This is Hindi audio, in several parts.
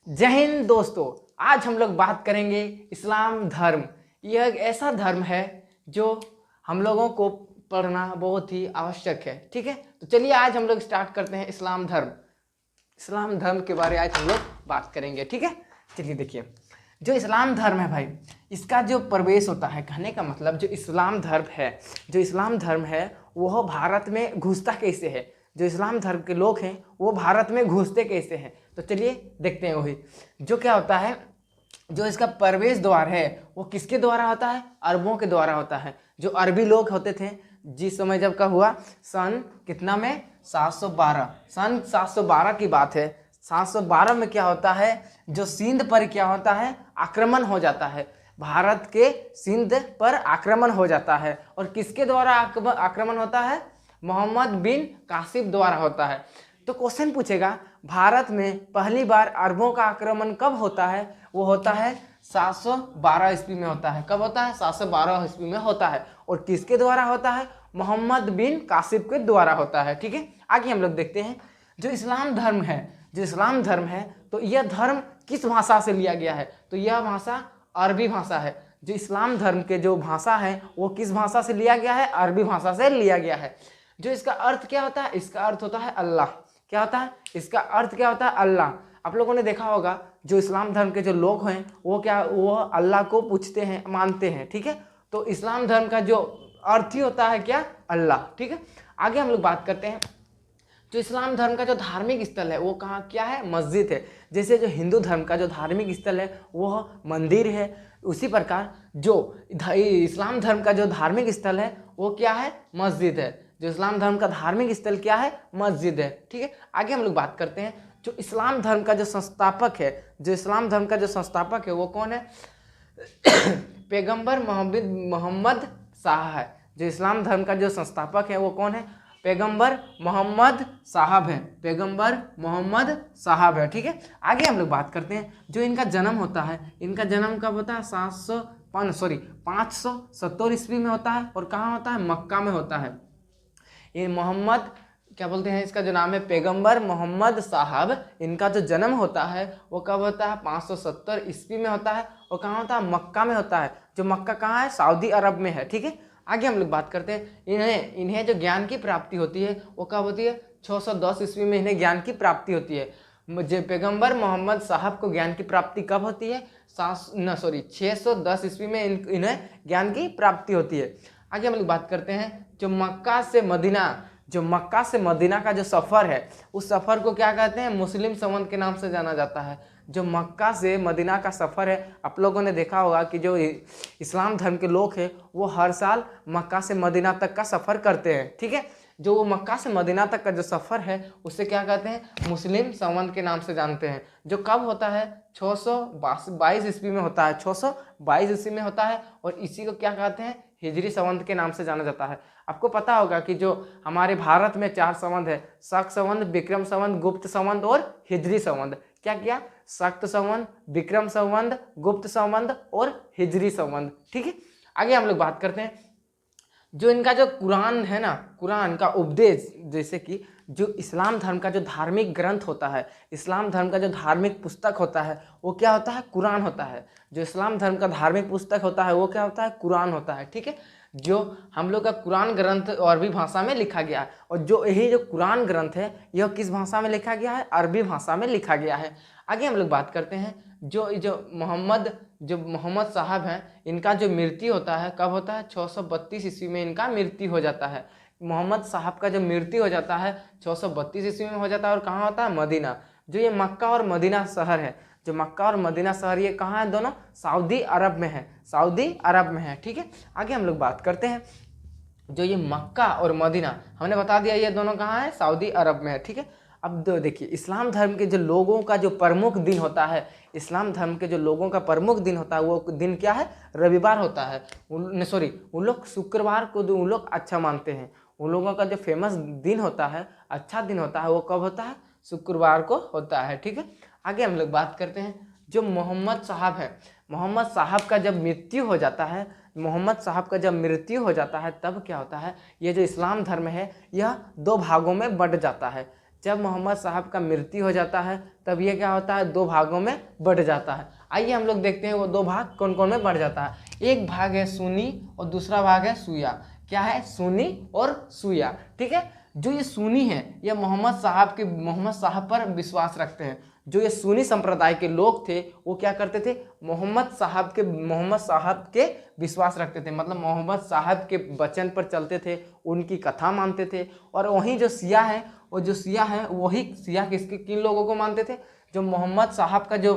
जय हिंद दोस्तों। आज हम लोग बात करेंगे इस्लाम धर्म। यह एक ऐसा धर्म है जो हम लोगों को पढ़ना बहुत ही आवश्यक है। ठीक है, तो चलिए आज हम लोग स्टार्ट करते हैं इस्लाम धर्म। इस्लाम धर्म के बारे में आज हम लोग बात करेंगे। ठीक है, चलिए देखिए, जो इस्लाम धर्म है भाई, इसका जो प्रवेश होता है, कहने का मतलब जो इस्लाम धर्म है, जो इस्लाम धर्म है वह भारत में घुसता कैसे है, जो इस्लाम धर्म के लोग हैं वो भारत में घुसते कैसे हैं। तो चलिए देखते हैं वही जो क्या होता है। जो इसका प्रवेश द्वार है वो किसके द्वारा होता है? अरबों के द्वारा होता है। जो अरबी लोग होते थे, जिस समय जब का हुआ सन कितना में 712, सन 712 की बात है। 712 में क्या होता है, जो सिंध पर क्या होता है, आक्रमण हो जाता है। भारत के सिंध पर आक्रमण हो जाता है। और किसके द्वारा आक्रमण होता है? मोहम्मद बिन कासिम द्वारा होता है। तो क्वेश्चन पूछेगा, भारत में पहली बार अरबों का आक्रमण कब होता है? वो होता है 712 ईस्वी में होता है। कब होता है? 712 ईस्वी में होता है। और किसके द्वारा होता है? मोहम्मद बिन कासिम के द्वारा होता है। ठीक है, आगे हम लोग देखते हैं जो इस्लाम धर्म है। जो इस्लाम धर्म है तो यह धर्म किस भाषा से लिया गया है? तो यह भाषा अरबी भाषा है। जो इस्लाम धर्म के जो भाषा है वो किस भाषा से लिया गया है? अरबी भाषा से लिया गया है। जो इसका अर्थ क्या होता है? इसका अर्थ होता है अल्लाह। क्या होता है? इसका अर्थ क्या होता है? अल्लाह। आप लोगों ने देखा होगा जो इस्लाम धर्म के जो लोग हैं वो अल्लाह को पूछते हैं, मानते हैं। ठीक है, तो इस्लाम धर्म का जो अर्थ ही होता है क्या? अल्लाह। ठीक है, आगे हम लोग बात करते हैं जो इस्लाम धर्म का जो धार्मिक स्थल है वो कहाँ क्या है? मस्जिद है। जैसे जो हिंदू धर्म का जो धार्मिक स्थल है वो मंदिर है, उसी प्रकार जो इस्लाम धर्म का जो धार्मिक स्थल है वो क्या है? मस्जिद है। जो इस्लाम धर्म का धार्मिक स्थल क्या है? मस्जिद है। ठीक है, आगे हम लोग बात करते हैं जो इस्लाम धर्म का जो संस्थापक है। जो इस्लाम धर्म का जो संस्थापक है वो कौन है? पैगंबर मोहम्मद साहब है। जो इस्लाम धर्म का जो संस्थापक है वो कौन है? पैगंबर मोहम्मद साहब है। पैगंबर मोहम्मद साहब है। ठीक है, आगे हम लोग बात करते हैं जो इनका जन्म होता है। इनका जन्म कब होता है? 570 ईस्वी में होता है। और कहाँ होता है? मक्का में होता है। ये मोहम्मद क्या बोलते हैं, इसका जो नाम है पैगंबर मोहम्मद साहब, इनका जो जन्म होता है वो कब होता है? 570 ईस्वी में होता है। और कहाँ होता है? मक्का में होता है। जो मक्का कहाँ है? सऊदी अरब में है। ठीक है, आगे हम लोग बात करते हैं इन्हें जो ज्ञान की प्राप्ति होती है वो कब होती है? 610 ईस्वी में इन्हें ज्ञान की प्राप्ति होती है। जो पैगंबर मोहम्मद साहब को ज्ञान की प्राप्ति कब होती है? 610 ईस्वी में इन्हें ज्ञान की प्राप्ति होती है। आगे हम लोग बात करते हैं जो मक्का से मदीना का जो सफ़र है उस सफ़र को क्या कहते हैं? मुस्लिम संवत के नाम से जाना जाता है। जो मक्का से मदीना का सफ़र है, आप लोगों ने देखा होगा कि जो इस्लाम धर्म के लोग हैं वो हर साल मक्का से मदीना तक का सफ़र करते हैं। ठीक है, जो वो मक्का से मदीना तक का जो सफ़र है उसे क्या कहते हैं? मुस्लिम संवत के नाम से जानते हैं। जो कब होता है? 622 ईस्वी में होता है। 622 ईस्वी में होता है। और इसी को क्या कहते हैं? हिजरी संवत के नाम से जाना जाता है। आपको पता होगा कि जो हमारे भारत में 4 संवत है, शक संवत, विक्रम संवत, गुप्त संवत और हिजरी संवत। क्या क्या? शक संवत, विक्रम संवत, गुप्त संवत और हिजरी संवत। ठीक है, आगे हम लोग बात करते हैं जो इनका जो कुरान है ना, कुरान का उपदेश, जैसे कि जो इस्लाम धर्म का जो धार्मिक ग्रंथ होता है, इस्लाम धर्म का जो धार्मिक पुस्तक होता है वो क्या होता है? कुरान होता है। जो इस्लाम धर्म का धार्मिक पुस्तक होता है वो क्या होता है? कुरान होता है। ठीक है, जो हम लोग का कुरान ग्रंथ अरबी भाषा में लिखा गया है। और जो यही जो कुरान ग्रंथ है यह किस भाषा में लिखा गया है? अरबी भाषा में लिखा गया है। आगे हम लोग बात करते हैं जो मोहम्मद साहब हैं, इनका जो मृत्यु होता है कब होता है? 632 ईस्वी में इनका मृत्यु हो जाता है। मोहम्मद साहब का जो मृत्यु हो जाता है 632 ईस्वी में हो जाता है। और कहाँ होता है? मदीना। जो ये मक्का और मदीना शहर है, जो मक्का और मदीना शहर ये कहाँ है? दोनों सऊदी अरब में है। सऊदी अरब में है। ठीक है, आगे हम लोग बात करते हैं जो ये मक्का और मदीना, हमने बता दिया ये दोनों कहाँ है? सऊदी अरब में है। ठीक है, अब देखिए इस्लाम धर्म के जो लोगों का जो प्रमुख दिन होता है, इस्लाम धर्म के जो लोगों का प्रमुख दिन होता है वो दिन क्या है? रविवार होता है। उन लोग शुक्रवार को उन लोग अच्छा मानते हैं। उन लोगों का जो फेमस दिन होता है, अच्छा दिन होता है, वो कब होता है? शुक्रवार को होता है। ठीक है, आगे हम लोग बात करते हैं जो मोहम्मद साहब है। मोहम्मद साहब का जब मृत्यु हो जाता है, मोहम्मद साहब का जब मृत्यु हो जाता है तब क्या होता है? ये जो इस्लाम धर्म है यह 2 भागों में बंट जाता है। जब मोहम्मद साहब का मृत्यु हो जाता है तब ये क्या होता है, 2 भागों में बढ़ जाता है। आइए हम लोग देखते हैं वो 2 भाग कौन कौन में बढ़ जाता है। एक भाग है सुन्नी और दूसरा भाग है शिया। क्या है, सुन्नी और शिया, ठीक है। जो ये सुन्नी है ये मोहम्मद साहब पर विश्वास रखते हैं। जो ये सुन्नी संप्रदाय के लोग थे वो क्या करते थे, मोहम्मद साहब के विश्वास रखते थे, मतलब मोहम्मद साहब के वचन पर चलते थे, उनकी कथा मानते थे। और वहीं जो शिया है, वो जो शिया है वही शिया किन लोगों को मानते थे, जो मोहम्मद साहब का जो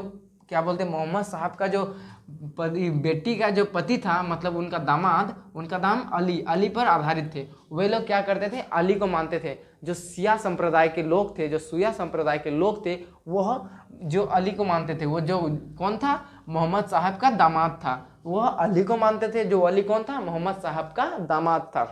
क्या बोलते हैं, मोहम्मद साहब का जो बेटी का जो पति था, मतलब उनका दामाद, उनका नाम अली पर आधारित थे। वे लोग क्या करते थे, अली को मानते थे। जो शिया संप्रदाय के लोग थे, जो शिया संप्रदाय के लोग थे, वह जो अली को मानते थे, वो जो कौन था, मोहम्मद साहब का दामाद था, वह अली को मानते थे। जो अली कौन था, मोहम्मद साहब का दामाद था,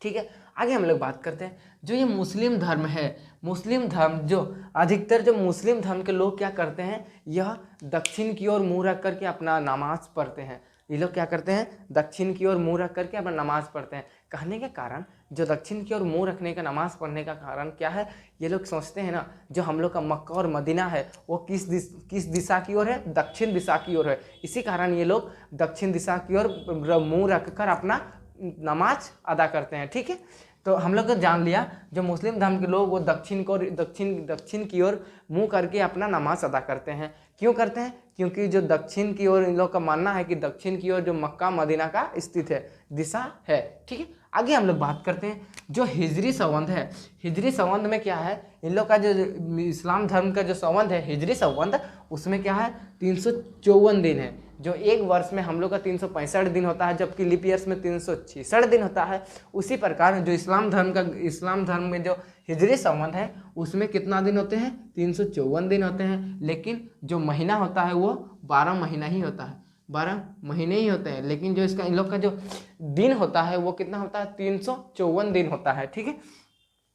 ठीक है। आगे हम लोग बात करते हैं जो ये मुस्लिम धर्म है। मुस्लिम धर्म जो अधिकतर जो मुस्लिम धर्म के लोग क्या करते हैं, यह दक्षिण की ओर मुंह रख करके अपना नमाज पढ़ते हैं। ये लोग क्या करते हैं, दक्षिण की ओर मुंह रख करके अपना नमाज पढ़ते हैं। कहने के कारण जो दक्षिण की ओर मुंह रखने का, नमाज पढ़ने का कारण क्या है, ये लोग सोचते हैं ना, जो हम लोग का मक्का और मदीना है वो किस दिशा की ओर है, दक्षिण दिशा की ओर है। इसी कारण ये लोग दक्षिण दिशा की ओर मुंह रख कर अपना नमाज अदा करते हैं, ठीक है। तो हम लोग को जान लिया जो मुस्लिम धर्म के लोग वो दक्षिण की ओर मुंह करके अपना नमाज अदा करते हैं। क्यों करते हैं, क्योंकि जो दक्षिण की ओर इन लोग का मानना है कि दक्षिण की ओर जो मक्का मदीना का स्थित है, दिशा है, ठीक है। आगे हम लोग बात करते हैं जो हिजरी संवत है। हिजरी संवत में क्या है, इन लोग का जो इस्लाम धर्म का जो संवत है हिजरी संवत, उसमें क्या है 354 दिन है। जो एक वर्ष में हम लोग का 365 दिन होता है, जबकि लीप ईयर्स में 366 दिन होता है। उसी प्रकार जो इस्लाम धर्म में जो हिजरी संवत है उसमें कितना दिन होते हैं, 354 दिन होते हैं। लेकिन जो महीना होता है वो 12 महीना ही होता है, 12 महीने ही होते हैं। लेकिन जो इसका इन लोग का जो दिन होता है वो कितना होता है, 354 दिन होता है, ठीक है।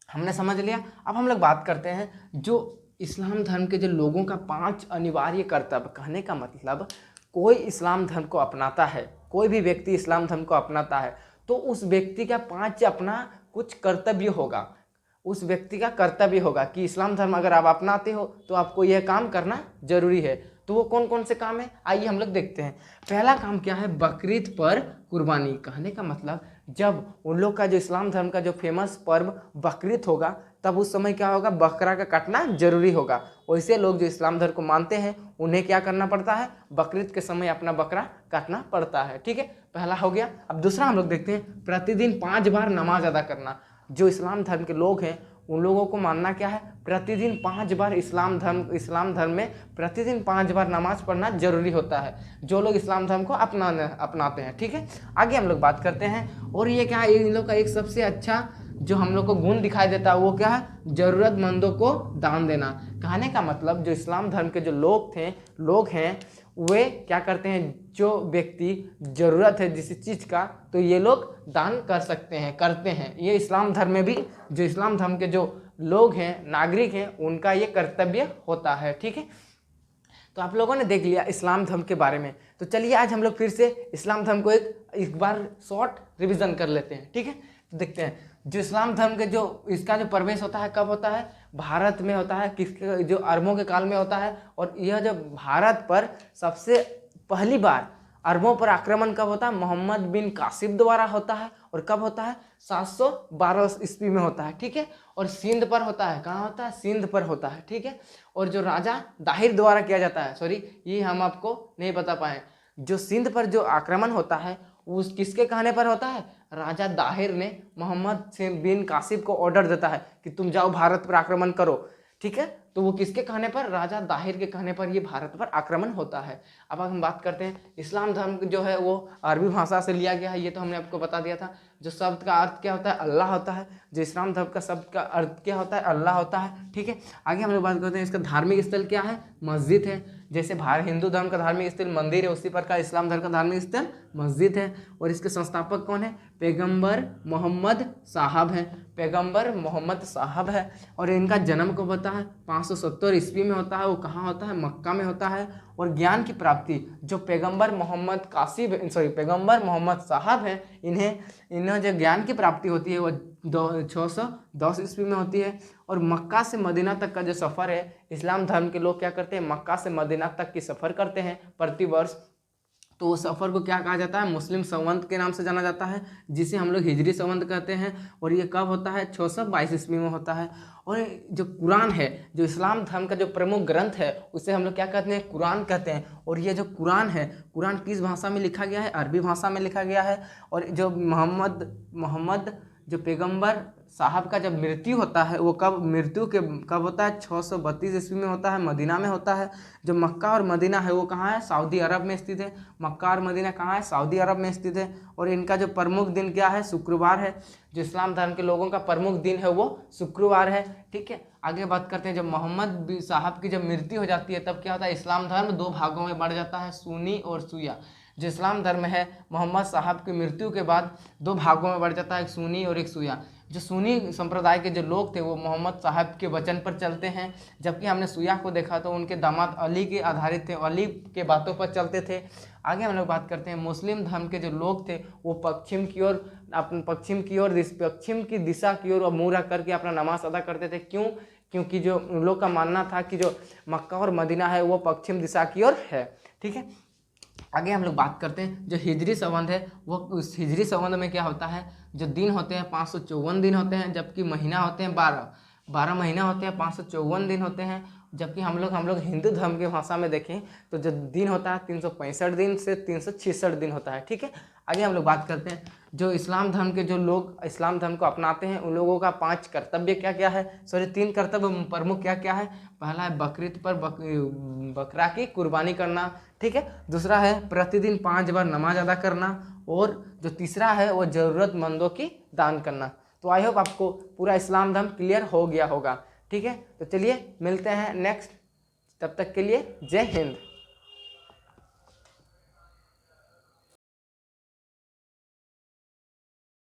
हमने समझ लिया। अब हम लोग बात करते हैं जो इस्लाम धर्म के जो लोगों का 5 अनिवार्य कर्तव्य। कहने का मतलब कोई इस्लाम धर्म को अपनाता है, कोई भी व्यक्ति इस्लाम धर्म को अपनाता है तो उस व्यक्ति का 5 अपना कुछ कर्तव्य होगा। उस व्यक्ति का कर्तव्य होगा कि इस्लाम धर्म अगर आप अपनाते हो तो आपको यह काम करना जरूरी है। तो वो कौन कौन से काम है, आइए हम लोग देखते हैं। पहला काम क्या है, बकरीद पर कुर्बानी। कहने का मतलब जब उन लोग का जो इस्लाम धर्म का जो फेमस पर्व बकरीद होगा तब उस समय क्या होगा, बकरा का काटना जरूरी होगा। वैसे लोग जो इस्लाम धर्म को मानते हैं उन्हें क्या करना पड़ता है, बकरीद के समय अपना बकरा काटना पड़ता है, ठीक है। पहला हो गया। अब दूसरा हम लोग देखते हैं प्रतिदिन 5 बार नमाज अदा करना। जो इस्लाम धर्म के लोग हैं उन लोगों को मानना क्या है, प्रतिदिन 5 बार इस्लाम धर्म में प्रतिदिन 5 बार नमाज पढ़ना जरूरी होता है, जो लोग इस्लाम धर्म को अपनाते हैं, ठीक है। आगे हम लोग बात करते हैं। और ये क्या है, इन लोग का एक सबसे अच्छा जो हम लोग को गुण दिखाई देता है वो क्या है, जरूरतमंदों को दान देना। कहने का मतलब जो इस्लाम धर्म के जो लोग हैं वे क्या करते हैं, जो व्यक्ति जरूरत है जिस चीज़ का तो ये लोग दान कर सकते हैं, करते हैं। ये इस्लाम धर्म में भी जो इस्लाम धर्म के जो लोग हैं, नागरिक हैं, उनका ये कर्तव्य होता है, ठीक है। तो आप लोगों ने देख लिया इस्लाम धर्म के बारे में। तो चलिए आज हम लोग फिर से इस्लाम धर्म को एक बार शॉर्ट रिवीजन कर लेते हैं, ठीक है। तो देखते हैं जो इस्लाम धर्म के जो इसका जो प्रवेश होता है कब होता है, भारत में होता है, किसके, जो अरबों के काल में होता है। और यह जब भारत पर सबसे पहली बार अरबों पर आक्रमण कब होता है, मोहम्मद बिन कासिम द्वारा होता है। और कब होता है, 712 ईस्वी में होता है, ठीक है। और सिंध पर होता है, कहाँ होता है, सिंध पर होता है, ठीक है। और जो राजा दाहिर द्वारा किया जाता है, सॉरी ये हम आपको नहीं बता पाए, जो सिंध पर जो आक्रमण होता है उस किसके कहने पर होता है, राजा दाहिर ने मोहम्मद बिन कासिम को ऑर्डर देता है कि तुम जाओ भारत पर आक्रमण करो, ठीक है। तो वो किसके कहने पर, राजा दाहिर के कहने पर ये भारत पर आक्रमण होता है। अब हम बात करते हैं इस्लाम धर्म जो है वो अरबी भाषा से लिया गया है, ये तो हमने आपको बता दिया था। जो शब्द का अर्थ क्या होता है, अल्लाह होता है। जो इस्लाम धर्म का शब्द का अर्थ क्या होता है, अल्लाह होता है, ठीक है। आगे हम लोग बात करते हैं इसका धार्मिक स्थल क्या है, मस्जिद है। जैसे हिंदू धर्म का धार्मिक स्थल मंदिर है, उसी प्रकार इस्लाम धर्म का धार्मिक स्थल मस्जिद है। और इसके संस्थापक कौन है, पैगंबर मोहम्मद साहब हैं, पैगंबर मोहम्मद साहब है। और इनका जन्म कब होता है? 570 ईस्वी में होता है। वो कहाँ होता है? मक्का में होता है। और ज्ञान की प्राप्ति जो पैगंबर मोहम्मद पैगंबर मोहम्मद साहब हैं, इन्हें जो ज्ञान की प्राप्ति होती है वो 610 ईस्वी में होती है। और मक्का से मदीना तक का जो सफ़र है, इस्लाम धर्म के लोग क्या करते हैं? मक्का से मदीना तक की सफ़र करते हैं प्रतिवर्ष। तो उस सफ़र को क्या कहा जाता है? मुस्लिम संवत के नाम से जाना जाता है, जिसे हम लोग हिजरी संवत कहते हैं। और ये कब होता है? 622 ईस्वी में होता है। और जो कुरान है, जो इस्लाम धर्म का जो प्रमुख ग्रंथ है, उसे हम लोग क्या कहते हैं? कुरान कहते हैं। और ये जो कुरान है, कुरान किस भाषा में लिखा गया है? अरबी भाषा में लिखा गया है। और जो मोहम्मद जो पैगंबर साहब का जब मृत्यु होता है, वो कब होता है? 632 ईस्वी में होता है, मदीना में होता है। जो मक्का और मदीना है वो कहाँ है? सऊदी अरब में स्थित है। मक्का और मदीना कहाँ है? सऊदी अरब में स्थित है। और इनका जो प्रमुख दिन क्या है? शुक्रवार है। जो इस्लाम धर्म के लोगों का प्रमुख दिन है वो शुक्रवार है। ठीक है, आगे बात करते हैं। जब मोहम्मद साहब की जब मृत्यु हो जाती है, तब क्या होता है? इस्लाम धर्म 2 भागों में बढ़ जाता है, सुन्नी और शिया। जो इस्लाम धर्म है, मोहम्मद साहब की मृत्यु के बाद 2 भागों में बढ़ जाता है, एक सुन्नी और एक शिया। जो सुन्नी संप्रदाय के जो लोग थे वो मोहम्मद साहब के वचन पर चलते हैं, जबकि हमने शिया को देखा तो उनके दामाद अली के आधारित थे, अली के बातों पर चलते थे। आगे हम लोग बात करते हैं, मुस्लिम धर्म के जो लोग थे वो पश्चिम की दिशा की ओर मुँह रख करके अपना नमाज अदा करते थे। क्यों? क्योंकि जो उन लोग का मानना था कि जो मक्का और मदीना है वो पश्चिम दिशा की ओर है। ठीक है, आगे हम लोग बात करते हैं जो हिजरी संवत है, वो उस हिजरी संवत में क्या होता है? जो दिन होते हैं 554 दिन होते हैं, जबकि महीना होते हैं 12 महीना होते हैं, 554 दिन होते हैं। जबकि हम लोग हिंदू धर्म की भाषा में देखें तो जो दिन होता है 365 दिन से 366 दिन होता है। ठीक है, आगे हम लोग बात करते हैं जो इस्लाम धर्म के जो लोग इस्लाम धर्म को अपनाते हैं, उन लोगों का 5 कर्तव्य क्या क्या है? 3 कर्तव्य प्रमुख क्या क्या है? पहला है बकरीद पर बकरा की कुर्बानी करना। ठीक है, दूसरा है प्रतिदिन 5 बार नमाज अदा करना। और जो तीसरा है वो ज़रूरतमंदों की दान करना। तो आई होप आपको पूरा इस्लाम धर्म क्लियर हो गया होगा। ठीक है, तो चलिए मिलते हैं नेक्स्ट, तब तक के लिए जय हिंद।